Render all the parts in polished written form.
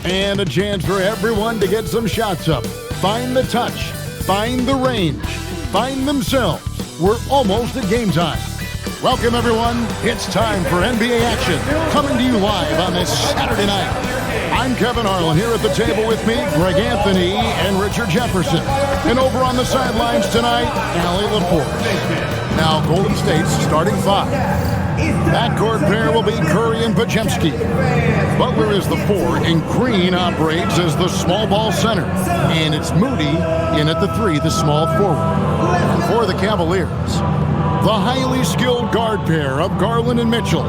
And a chance for everyone to get some shots up. Find the touch, find the range, find themselves. We're almost at game time. Welcome, everyone. It's time for NBA action, coming to you live on this Saturday night. I'm Kevin Harlan, here at the table with me, Greg Anthony and Richard Jefferson. And over on the sidelines tonight, Allie LaForce. Now, Golden State's starting five. Backcourt pair will be Curry and Podziemski. Butler is the 4, and Green operates as the small ball center. And it's Moody in at the 3, the small forward. And for the Cavaliers, the highly skilled guard pair of Garland and Mitchell.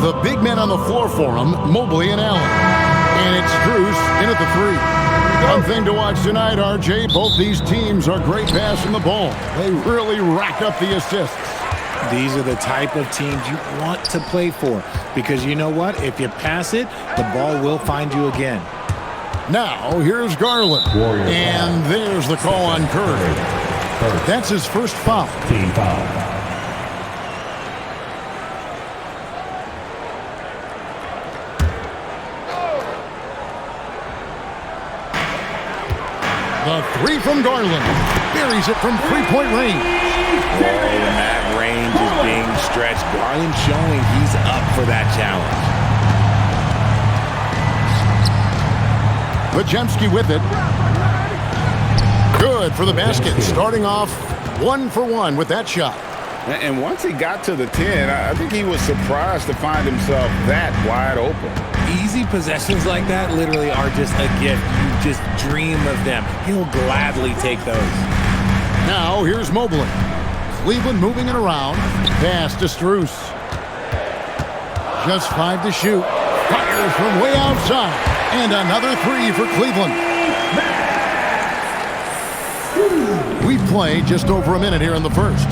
The big men on the floor for them, Mobley and Allen. And it's Strus in at the 3. One thing to watch tonight, RJ, both these teams are great passing the ball. They really rack up the assists. These are the type of teams you want to play for because you know what? If you pass it, the ball will find you again. Now, here's Garland. And there's the call on Curry. That's his first foul. Team foul. The 3 from Garland. Buries it from three-point range. And that range is being stretched. Garland showing he's up for that challenge. Podziemski with it. Good for the basket. Starting off 1 for 1 with that shot. And once he got to the 10, I think he was surprised to find himself that wide open. Easy possessions like that literally are just a gift. You just dream of them. He'll gladly take those. Now, here's Mobley. Cleveland moving it around. Pass to Strus. Just 5 to shoot. Fires from way outside. And another 3 for Cleveland. We play just over a minute here in the first.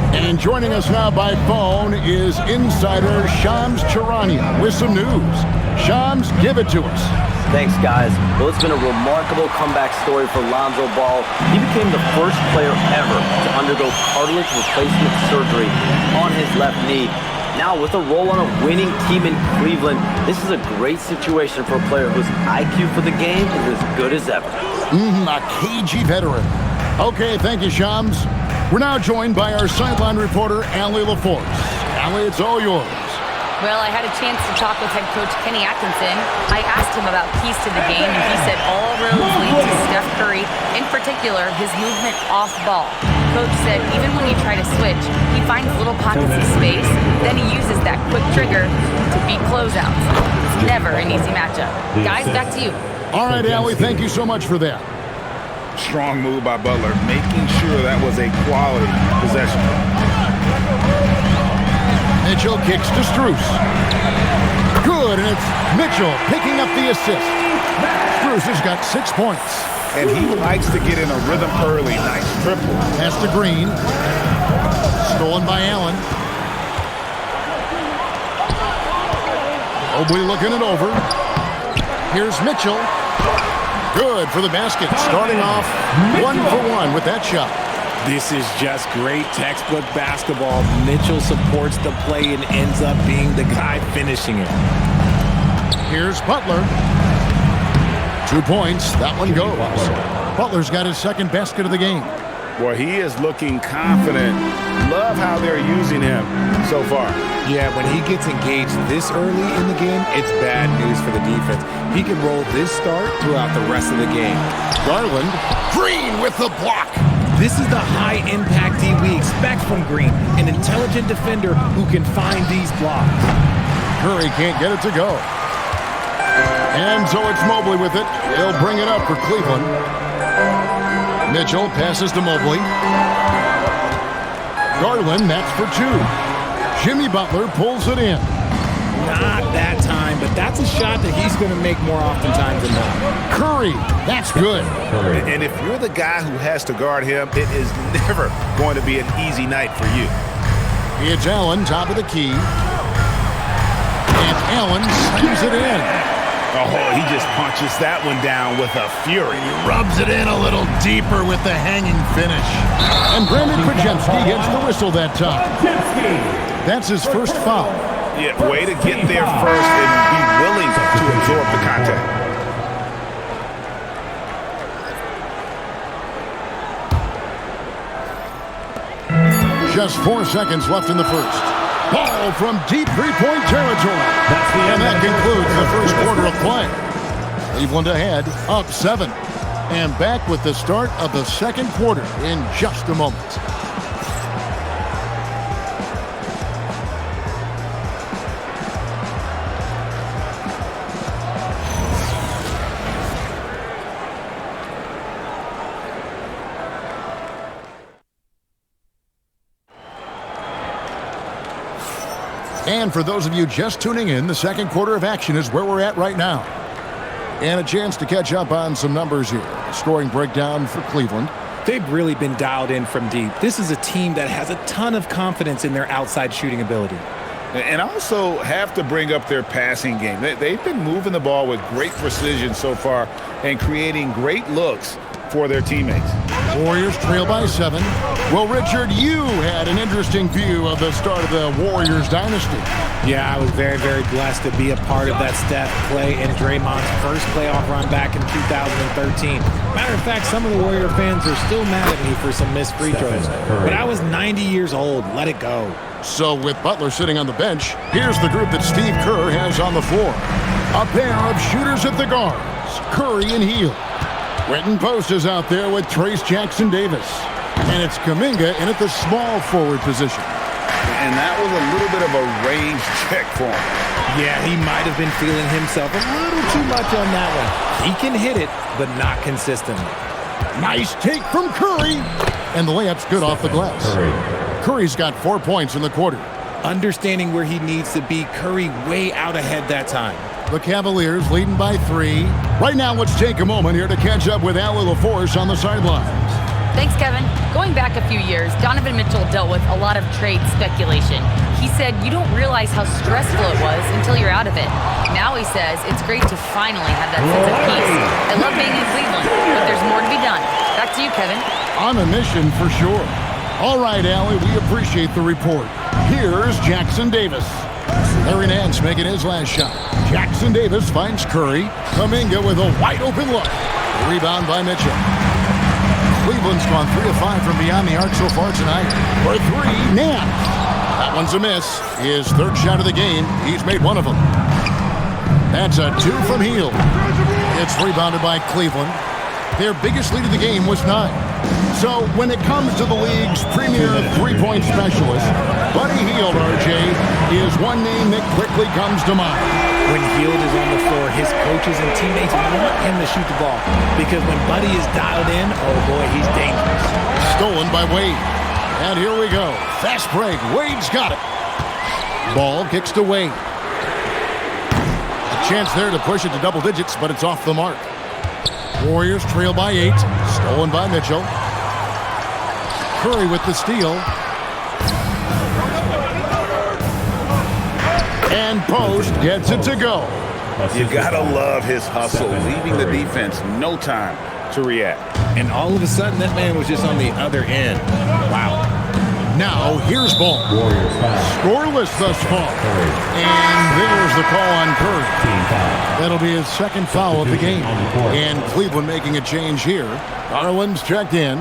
And joining us now by phone is insider Shams Charania with some news. Shams, give it to us. Thanks, guys. Well, it's been a remarkable comeback story for Lonzo Ball. He became the first player ever to undergo cartilage replacement surgery on his left knee. Now, with a role on a winning team in Cleveland, this is a great situation for a player whose IQ for the game is as good as ever. A cagey veteran. Okay, thank you, Shams. We're now joined by our sideline reporter, Allie LaForce. Allie, it's all yours. Well, I had a chance to talk with head coach Kenny Atkinson. I asked him about keys to the game, and he said all roads lead to Steph Curry, in particular, his movement off ball. Coach said even when you try to switch, he finds little pockets of space, then he uses that quick trigger to beat closeouts. It's never an easy matchup. Guys, back to you. All right, Allie, thank you so much for that. Strong move by Butler, making sure that was a quality possession. Mitchell kicks to Strus. Good, and it's Mitchell picking up the assist. Strus has got 6 points. And he likes to get in a rhythm early. Nice triple. Pass to Green. Stolen by Allen. Mobley looking it over. Here's Mitchell. Good for the basket. Starting off 1 for 1 with that shot. This is just great textbook basketball. Mitchell supports the play and ends up being the guy finishing it. Here's Butler. 2 points. That one goes. Butler's got his second basket of the game. Well, he is looking confident. Love how they're using him so far. Yeah, when he gets engaged this early in the game, it's bad news for the defense. He can roll this start throughout the rest of the game. Garland. Green with the block. This is the high-impact D we expect from Green, an intelligent defender who can find these blocks. Curry can't get it to go. And so it's Mobley with it. He'll bring it up for Cleveland. Mitchell passes to Mobley. Garland, that's for 2. Jimmy Butler pulls it in. Not that time, but that's a shot that he's going to make more oftentimes than not. Curry, that's good. And if you're the guy who has to guard him, it is never going to be an easy night for you. It's Allen, top of the key. And Allen slams it in. Oh, he just punches that one down with a fury. He rubs it in a little deeper with the hanging finish. And Brandon Podziemski gets the whistle that time. That's his first foul. Yeah, way to get there first and be willing to absorb the contact. Just 4 seconds left in the first. Ball from deep three-point territory. And that concludes the first quarter of play. Cleveland ahead, up 7. And back with the start of the second quarter in just a moment. And for those of you just tuning in, the second quarter of action is where we're at right now. And a chance to catch up on some numbers here. Scoring breakdown for Cleveland. They've really been dialed in from deep. This is a team that has a ton of confidence in their outside shooting ability. And also have to bring up their passing game. They've been moving the ball with great precision so far and creating great looks for their teammates. Warriors trail by 7. Well, Richard, you had an interesting view of the start of the Warriors dynasty. Yeah, I was very, very blessed to be a part of that Steph, Clay, and Draymond's first playoff run back in 2013. Matter of fact, some of the Warrior fans are still mad at me for some missed free throws. But I was 90 years old. Let it go. So with Butler sitting on the bench, here's the group that Steve Kerr has on the floor. A pair of shooters at the guards, Curry and Hield. Quentin Post is out there with Trace Jackson-Davis. And it's Kuminga in at the small forward position. And that was a little bit of a range check for him. Yeah, he might have been feeling himself a little too much on that one. He can hit it, but not consistently. Nice take from Curry. And the layup's good off the glass. Curry's got 4 points in the quarter. Understanding where he needs to be, Curry way out ahead that time. The Cavaliers leading by 3. Right now, let's take a moment here to catch up with Allie LaForce on the sidelines. Thanks, Kevin. Going back a few years, Donovan Mitchell dealt with a lot of trade speculation. He said, you don't realize how stressful it was until you're out of it. Now he says, it's great to finally have that sense of peace. I love being in Cleveland, but there's more to be done. Back to you, Kevin. On a mission for sure. All right, Allie, we appreciate the report. Here's Jackson Davis. Larry Nance making his last shot. Jackson Davis finds Curry. Kuminga with a wide-open look. Rebound by Mitchell. Cleveland's gone 3 of 5 from beyond the arc so far tonight. For 3, Nance. That one's a miss. His third shot of the game. He's made one of them. That's a 2 from Hield. It's rebounded by Cleveland. Their biggest lead of the game was 9. So when it comes to the league's premier three-point specialist, Buddy Hield, RJ, is one name that quickly comes to mind. When Hield is on the floor, his coaches and teammates want him to shoot the ball. Because when Buddy is dialed in, oh boy, he's dangerous. Stolen by Wade. And here we go. Fast break. Wade's got it. Ball kicks to Wade. A chance there to push it to double digits, but it's off the mark. Warriors trail by 8. Stolen by Mitchell. Curry with the steal. And Post gets it to go. You gotta love his hustle, leaving the defense no time to react. And all of a sudden, that man was just on the other end. Wow. Now, here's ball. Scoreless thus far. And there's the call on Curry. That'll be his second foul of the game. And Cleveland making a change here. Garland's checked in.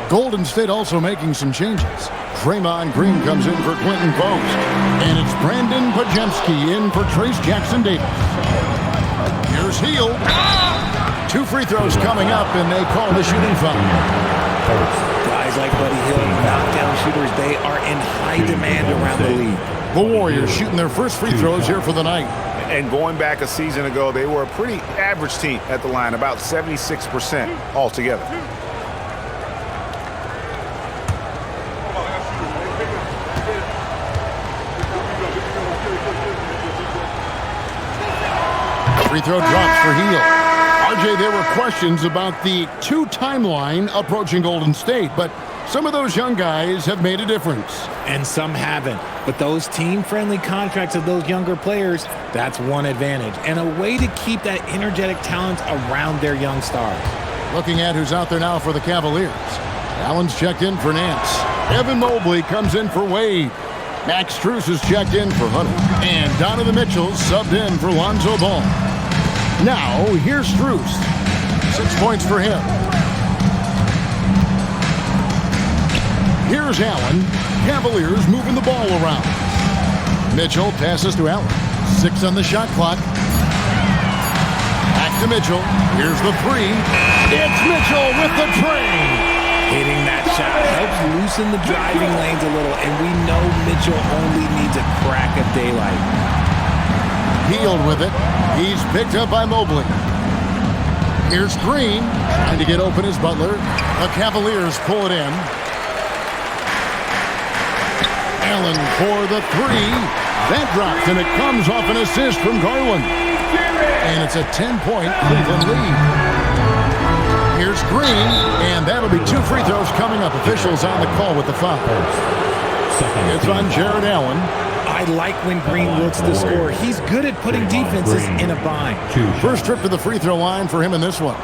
Golden State also making some changes. Draymond Green comes in for Quentin Post. And it's Brandon Pajemski in for Trace Jackson-Davis. Here's Hield. 2 free throws coming up, and they call the shooting foul. Guys like Buddy Hield, knockdown shooters, they are in high demand around the league. The Warriors shooting their first free throws here for the night. And going back a season ago, they were a pretty average team at the line, about 76% altogether. Free throw drops for Hield. RJ, there were questions about the 2 timeline approaching Golden State, but some of those young guys have made a difference. And some haven't. But those team-friendly contracts of those younger players, that's one advantage. And a way to keep that energetic talent around their young stars. Looking at who's out there now for the Cavaliers. Allen's checked in for Nance. Evan Mobley comes in for Wade. Max Strus is checked in for Hunter. And Donovan Mitchell subbed in for Lonzo Ball. Now, here's Strus. 6 points for him. Here's Allen. Cavaliers moving the ball around. Mitchell passes to Allen. 6 on the shot clock. Back to Mitchell. Here's the 3. It's Mitchell with the train. Hitting that shot helps loosen the driving lanes a little, and we know Mitchell only needs a crack of daylight. Healed with it. He's picked up by Mobley. Here's Green. Trying to get open is Butler. The Cavaliers pull it in. Allen for the 3. That dropped, and it comes off an assist from Garland. And it's a 10-point Cleveland lead. Here's Green, and that'll be 2 free throws coming up. Officials on the call with the foul. It's on Jared Allen. I like when Green looks to score. He's good at putting defenses in a bind. First trip to the free throw line for him in this one.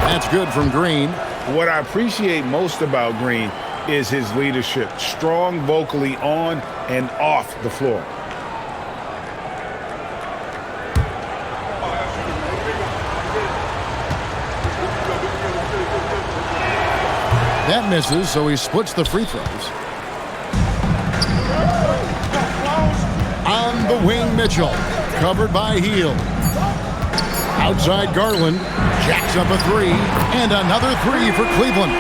That's good from Green. What I appreciate most about Green is his leadership. Strong vocally on and off the floor. That misses, so he splits the free throws. On the wing, Mitchell. Covered by Hield. Outside Garland. Jacks up a 3. And another 3 for Cleveland.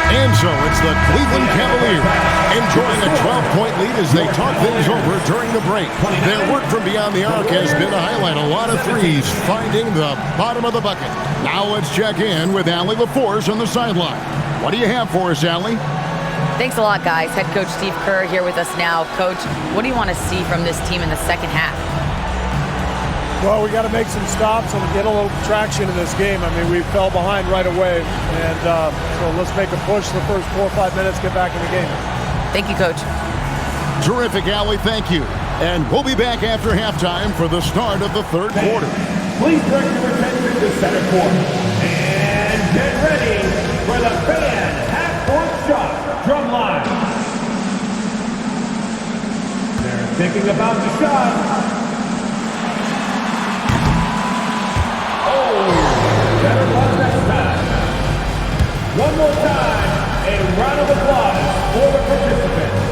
And so it's the Cleveland Cavaliers enjoying a 12-point lead as they talk things over during the break. Their work from beyond the arc has been a highlight. A lot of threes finding the bottom of the bucket. Now let's check in with Allie LaForce on the sideline. What do you have for us, Allie? Thanks a lot, guys. Head coach Steve Kerr here with us now. Coach, what do you want to see from this team in the second half? Well, we got to make some stops and get a little traction in this game. I mean, we fell behind right away, and so let's make a push the first 4 or 5 minutes, get back in the game. Thank you, Coach. Terrific, Allie. Thank you. And we'll be back after halftime for the start of the third quarter. Please direct your attention to center court. And get ready for the fan half-court shot drum line. They're thinking about the shot. Better luck next time. One more time, a round of applause for the participants.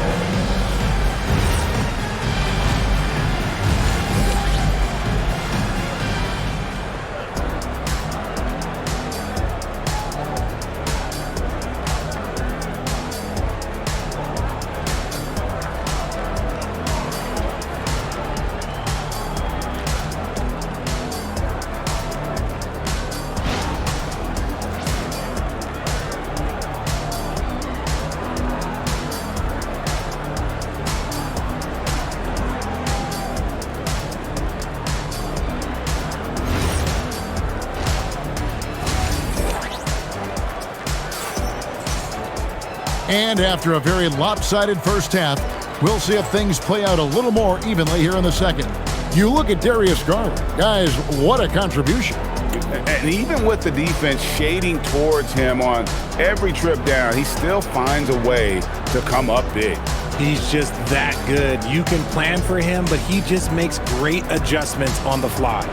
And after a very lopsided first half, we'll see if things play out a little more evenly here in the second. You look at Darius Garland. Guys, what a contribution. And even with the defense shading towards him on every trip down, he still finds a way to come up big. He's just that good. You can plan for him, but he just makes great adjustments on the fly.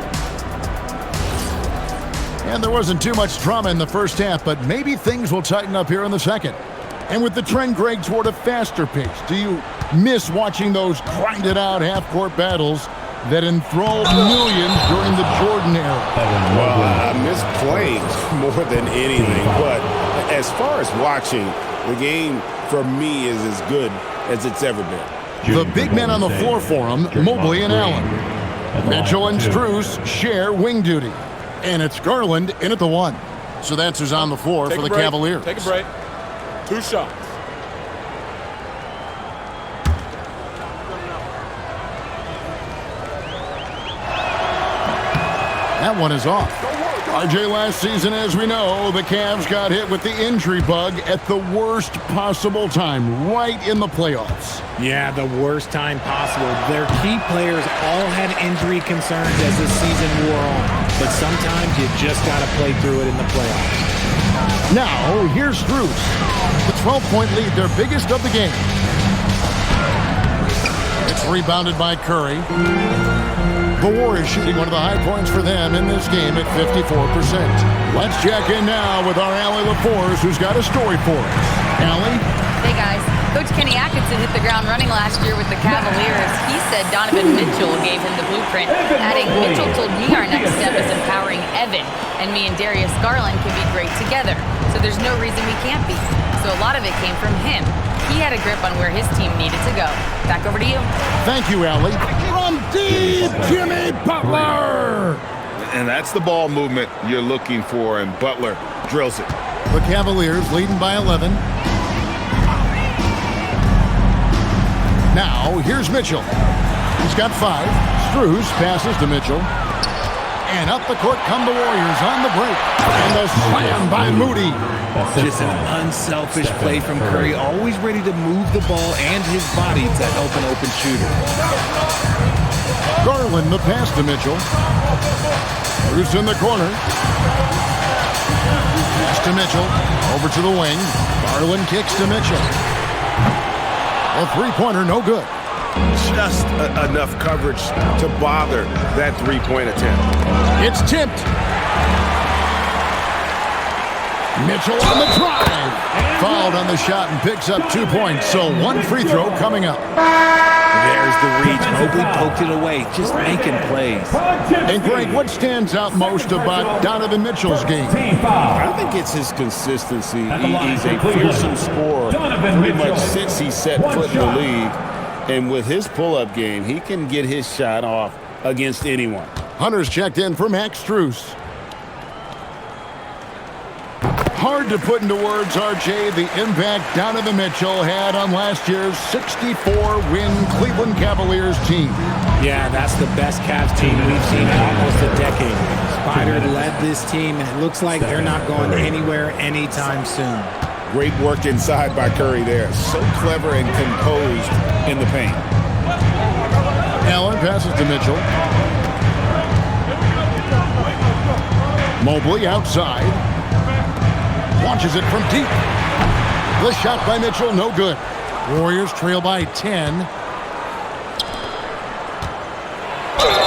And there wasn't too much drama in the first half, but maybe things will tighten up here in the second. And with the trend, Greg, toward a faster pace, do you miss watching those grinded-out half-court battles that enthralled millions during the Jordan era? Well, I miss playing more than anything, but as far as watching, the game for me is as good as it's ever been. The big men on the floor for him, Mobley and Allen. Mitchell and Strus share wing duty. And it's Garland in at the 1. So that's who's on the floor for the Cavaliers. Take a break. 2 shots. That one is off. RJ, last season, as we know, the Cavs got hit with the injury bug at the worst possible time, right in the playoffs. Yeah, the worst time possible. Their key players all had injury concerns as the season wore on. but sometimes you just got to play through it in the playoffs. Now, here's Strus. The 12-point lead, their biggest of the game. It's rebounded by Curry. The Warriors shooting one of the high points for them in this game at 54%. Let's check in now with our Allie LaForce, who's got a story for us. Allie? Hey, guys. Coach Kenny Atkinson hit the ground running last year with the Cavaliers. He said Donovan Mitchell gave him the blueprint, adding, Mitchell told me our next step is empowering Evan, and me and Darius Garland can be great together. So there's no reason we can't be. So a lot of it came from him. He had a grip on where his team needed to go. Back over to you. Thank you, Allie. From deep, Jimmy Butler! And that's the ball movement you're looking for, and Butler drills it. The Cavaliers leading by 11. Now, here's Mitchell. He's got 5. Strus passes to Mitchell. And up the court come the Warriors on the break. And a slam by Moody. Just an unselfish play from Curry, always ready to move the ball and his body to help an open shooter. Garland the pass to Mitchell. Strus in the corner. Pass to Mitchell. Over to the wing. Garland kicks to Mitchell. A three-pointer, no good. Just enough coverage to bother that three-point attempt. It's tipped. Mitchell on the drive. Fouled on the shot and picks up 2 points. So one free throw coming up. There's the reach. Mobley poked it away, just making plays. And Greg, what stands out most about Donovan Mitchell's game? I think it's his consistency. He's a fearsome scorer pretty much since he set foot in the league. And with his pull-up game, he can get his shot off against anyone. Hunter's checked in for Max Strus. Hard to put into words, RJ, the impact Donovan Mitchell had on last year's 64-win Cleveland Cavaliers team. Yeah, that's the best Cavs team we've seen in almost a decade. Spider led this team, and it looks like they're not going anywhere anytime soon. Great work inside by Curry there. So clever and composed in the paint. Allen passes to Mitchell. Mobley outside. Launches it from deep. The shot by Mitchell, no good. Warriors trail by 10.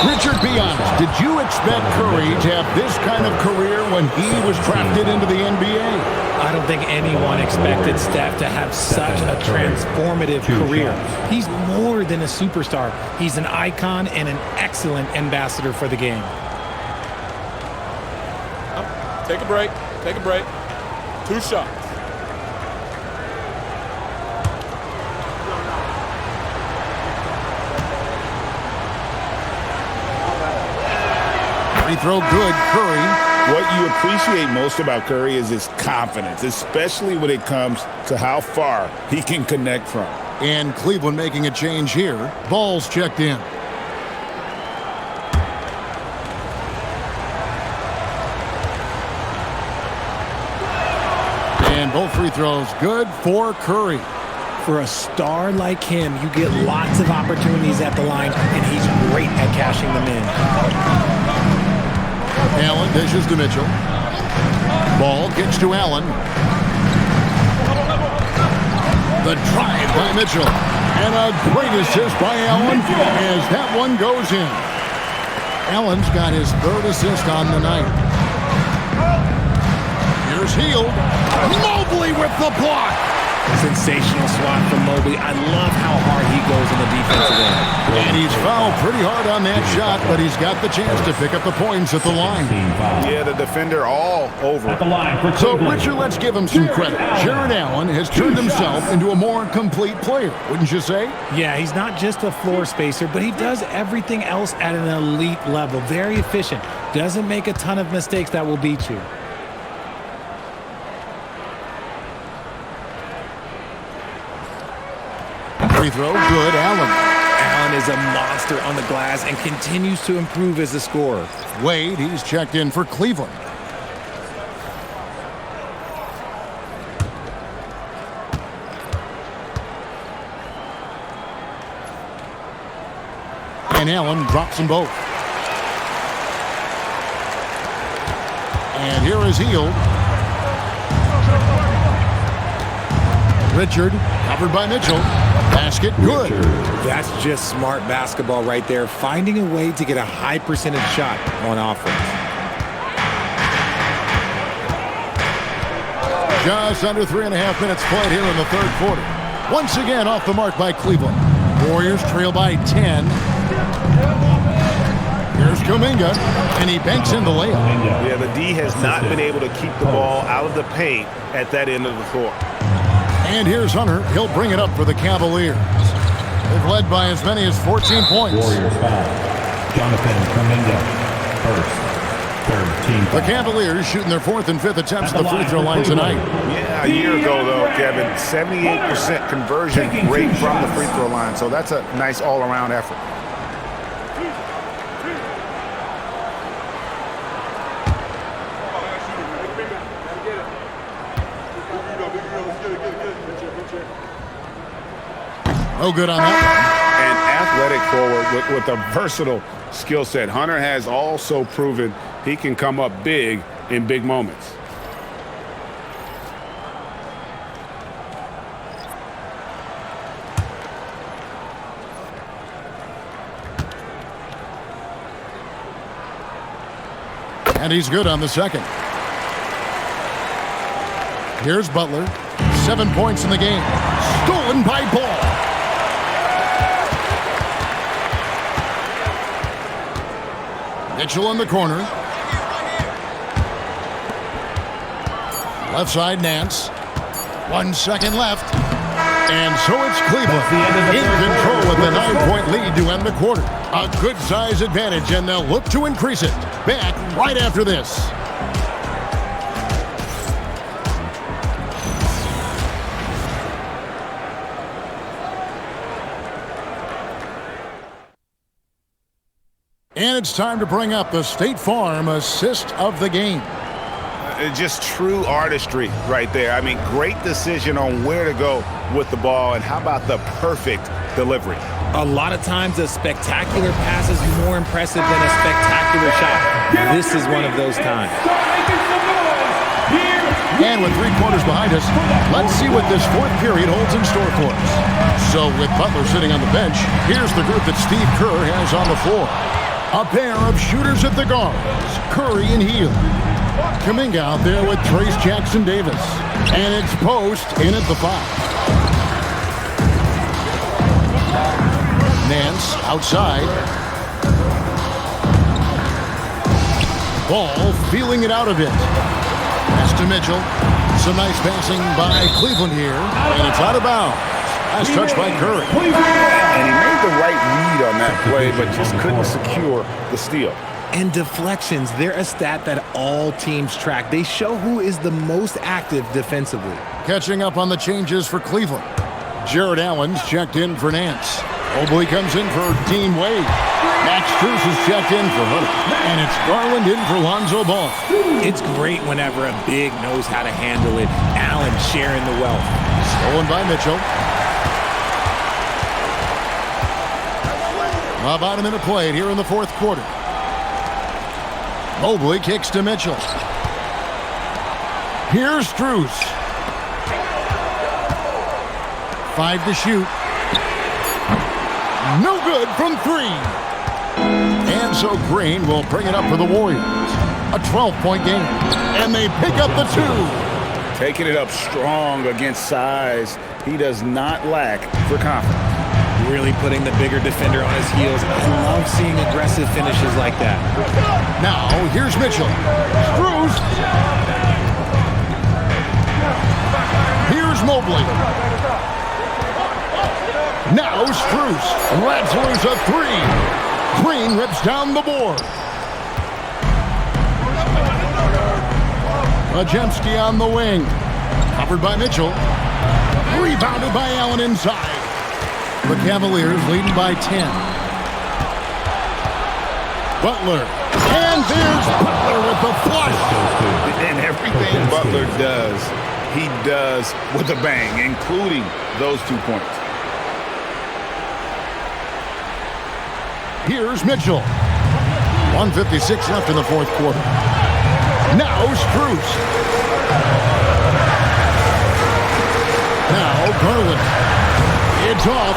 Richard, be honest, did you expect Curry to have this kind of career when he was drafted into the NBA? I don't think anyone expected Steph to have such a transformative career. He's more than a superstar. He's an icon and an excellent ambassador for the game. Take a break. Take a break. 2 shots. Free throw good, Curry. What you appreciate most about Curry is his confidence, especially when it comes to how far he can connect from. And Cleveland making a change here. Ball's checked in. And both free throws good for Curry. For a star like him, you get lots of opportunities at the line, and he's great at cashing them in. Allen dishes to Mitchell. Ball gets to Allen. The drive by Mitchell. And a great assist by Allen as that one goes in. Allen's got his 3rd assist on the night. Here's Hield. Mobley with the block. Sensational swat from Mobley. I love how hard he goes in the defensive end. And he's fouled pretty hard on that shot, but he's got the chance to pick up the points at the line. Yeah, the defender all over. So, Richard, let's give him some credit. Jared Allen has turned himself into a more complete player, wouldn't you say? Yeah, he's not just a floor spacer, but he does everything else at an elite level. Very efficient. Doesn't make a ton of mistakes that will beat you. Free throw, good, Allen. Allen is a monster on the glass and continues to improve as a scorer. Wade, he's checked in for Cleveland. And Allen drops them both. And here is Hield. Richard, covered by Mitchell. Basket, good. That's just smart basketball right there, finding a way to get a high percentage shot on offense. Just under 3.5 minutes played here in the third quarter. Once again off the mark by Cleveland. Warriors trail by 10. Here's Kuminga, and he banks in the layup. Yeah, the D has not been able to keep the ball out of the paint at that end of the floor. And here's Hunter. He'll bring it up for the Cavaliers. They've led by as many as 14 points. Warriors foul. Jonathan Kuminga, first. Third team foul. The Cavaliers shooting their 4th and 5th attempts at the free throw line tonight. Yeah, a year ago, though, Kevin, 78% conversion rate from the free throw line. So that's a nice all-around effort. No good on that. An athletic forward with a versatile skill set. Hunter has also proven he can come up big in big moments. And he's good on the second. Here's Butler. 7 points in the game. Stolen by Ball. Mitchell in the corner. Left side, Nance. 1 second left. And so it's Cleveland in control with a 9-point lead to end the quarter. A good size advantage, and they'll look to increase it. Back right after this. And it's time to bring up the State Farm assist of the game. Just true artistry right there. I mean, great decision on where to go with the ball, and how about the perfect delivery? A lot of times a spectacular pass is more impressive than a spectacular shot. This is one of those times. And with 3 quarters behind us, let's see what this 4th period holds in store for us. So with Butler sitting on the bench, here's the group that Steve Kerr has on the floor. A pair of shooters at the guards, Curry and Hield. Kuminga out there with Trace Jackson-Davis. And it's Post in at the 5. Nance outside. Ball feeling it out a bit. Pass to Mitchell. Some nice passing by Cleveland here. And it's out of bounds. Nice touch by Curry. And he made the right read on that play, but just couldn't secure the steal. And deflections, they're a stat that all teams track. They show who is the most active defensively. Catching up on the changes for Cleveland. Jared Allen's checked in for Nance. Mobley comes in for Dean Wade. Max Strus is checked in for Hunter. And it's Garland in for Lonzo Ball. It's great whenever a big knows how to handle it. Allen sharing the wealth. Stolen by Mitchell. About a minute played here in the 4th quarter. Mobley kicks to Mitchell. Here's Strus. 5 to shoot. No good from 3. And so Green will bring it up for the Warriors. A 12-point game. And they pick up the 2. Taking it up strong against size. He does not lack for confidence. Really putting the bigger defender on his heels. I love seeing aggressive finishes like that. Now, here's Mitchell. Strus. Here's Mobley. Now Strus. Lets loose a 3. Green rips down the board. Majemski on the wing. Covered by Mitchell. Rebounded by Allen inside. The Cavaliers leading by 10. Butler. And there's Butler with the flush. And everything Butler does, he does with a bang, including those 2 points. Here's Mitchell. 1:56 left in the 4th quarter. Now Strus. Now Garland. It's off.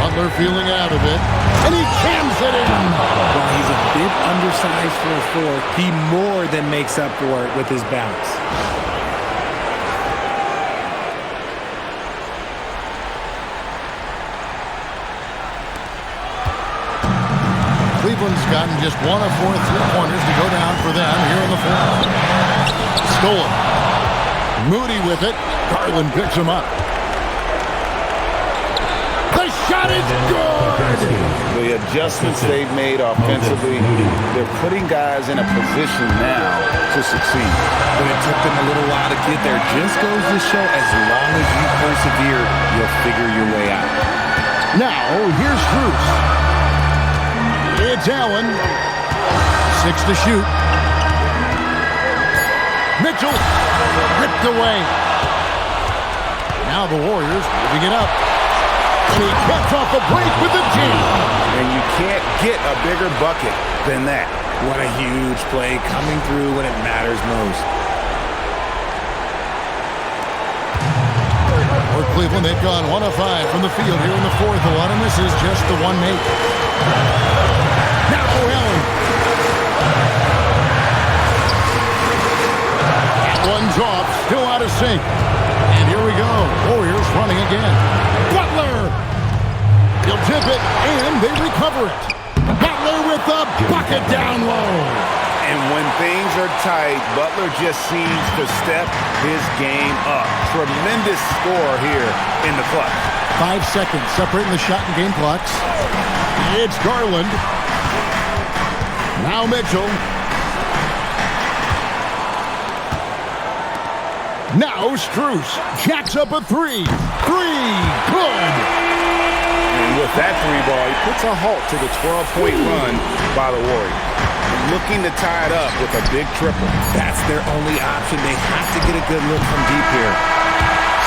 Butler feeling out of it. And he jams it in. While he's a bit undersized for a 4, he more than makes up for it with his bounce. Cleveland's gotten just 1 of 4 3-pointers to go down for them here in the fourth. Stolen. Moody with it. Garland picks him up. The shot is good! The adjustments they've made offensively, they're putting guys in a position now to succeed. But it took them a little while to get there. Just goes to show as long as you persevere, you'll figure your way out. Now, here's Strus. It's Allen. 6 to shoot. Mitchell ripped away. Now the Warriors moving it up. And he cuts off the break with the jam. And you can't get a bigger bucket than that. What a huge play coming through when it matters most. For Cleveland, they've gone 1 of 5 from the field here in the fourth. A lot of misses, just the one make. Now Allen. That one's off, still out of sync. And here we go. Warriors running again. Butler. He'll tip it, and they recover it. Butler with the bucket down low. And when things are tight, Butler just seems to step his game up. Tremendous score here in the clutch. 5 seconds separating the shot and game clocks. It's Garland. Now Mitchell. Now Strus jacks up a 3. 3, good. And with that 3-ball, he puts a halt to the 12-point run by the Warriors. Looking to tie it up with a big triple. That's their only option. They have to get a good look from deep here.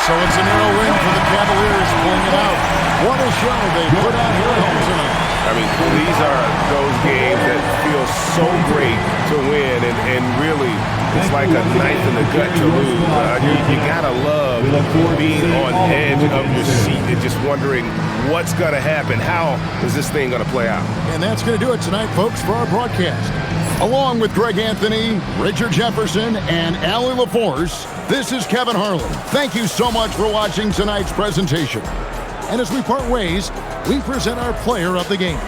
So it's a narrow win for the Cavaliers pulling it out. What a show they put out here at home tonight. I mean, these are those games that feel so great to win, and really, it's like a knife in the gut to lose. You gotta love being on edge of your seat and just wondering what's gonna happen. How is this thing gonna play out? And that's gonna do it tonight, folks, for our broadcast. Along with Greg Anthony, Richard Jefferson, and Allie LaForce, this is Kevin Harlan. Thank you so much for watching tonight's presentation. And as we part ways, we present our player of the game.